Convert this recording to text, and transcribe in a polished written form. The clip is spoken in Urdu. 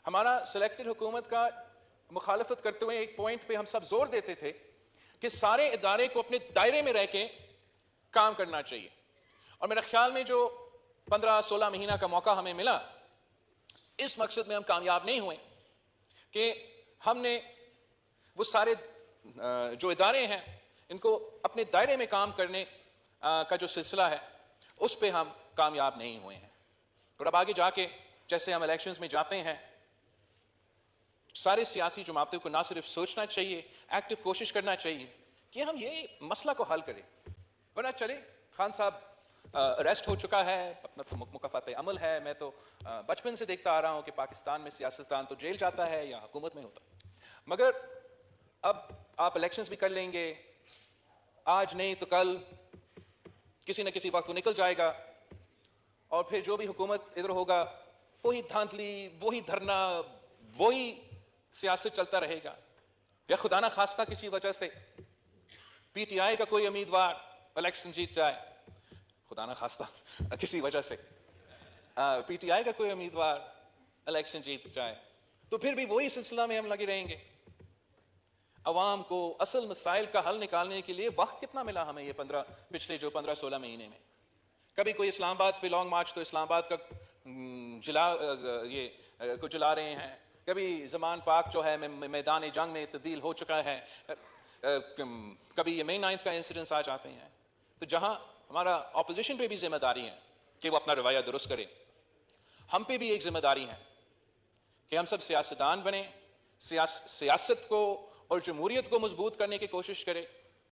ہمارا سلیکٹڈ حکومت کا مخالفت کرتے ہوئے ایک پوائنٹ پہ ہم سب زور دیتے تھے کہ سارے ادارے کو اپنے دائرے میں رہ کے کام کرنا چاہیے، اور میرے خیال میں جو 15-16 مہینہ کا موقع ہمیں ملا، اس مقصد میں ہم کامیاب نہیں ہوئے کہ ہم نے وہ سارے جو ادارے ہیں ان کو اپنے دائرے میں کام کرنے کا جو سلسلہ ہے اس پہ ہم کامیاب نہیں ہوئے ہیں۔ اور اب آگے جا کے جیسے ہم الیکشنز میں جاتے ہیں، سارے سیاسی جماعتوں کو نہ صرف سوچنا چاہیے، ایکٹیو کوشش کرنا چاہیے کہ ہم یہ مسئلہ کو حل کریں، ورنہ چلے خان صاحب اریسٹ ہو چکا ہے، اپنا تو مکافات عمل ہے، میں تو بچپن سے دیکھتا آ رہا ہوں کہ پاکستان میں سیاستدان تو جیل جاتا ہے یا حکومت میں ہوتا ہے، مگر اب آپ الیکشنز بھی کر لیں گے، آج نہیں تو کل کسی نہ کسی وقت وہ نکل جائے گا، اور پھر جو بھی حکومت ادھر ہوگا وہی دھاندلی، وہی دھرنا، وہی سیاست چلتا رہے گا، یا خدا نہ خواستہ کسی وجہ سے پی ٹی آئی کا کوئی امیدوار الیکشن جیت جائے، خدا نہ خواستہ کسی وجہ سے پی ٹی آئی کا کوئی امیدوار الیکشن جیت جائے، تو پھر بھی وہی سلسلہ میں ہم لگے رہیں گے۔ عوام کو اصل مسائل کا حل نکالنے کے لیے وقت کتنا ملا ہمیں یہ پچھلے جو 15-16 مہینے میں؟ کبھی کوئی اسلام آباد پہ لانگ مارچ تو اسلام آباد کا کو جلا رہے ہیں، کبھی زمان پاک جو ہے میدان جنگ میں تبدیل ہو چکا ہے، کبھی یہ مئی 9 کا انسیڈنس آ جاتے ہیں۔ تو جہاں ہمارا اپوزیشن پہ بھی ذمہ داری ہے کہ وہ اپنا رویہ درست کرے، ہم پہ بھی ایک ذمہ داری ہے کہ ہم سب سیاستدان بنیں، سیاست کو اور جمہوریت کو مضبوط کرنے کی کوشش کریں،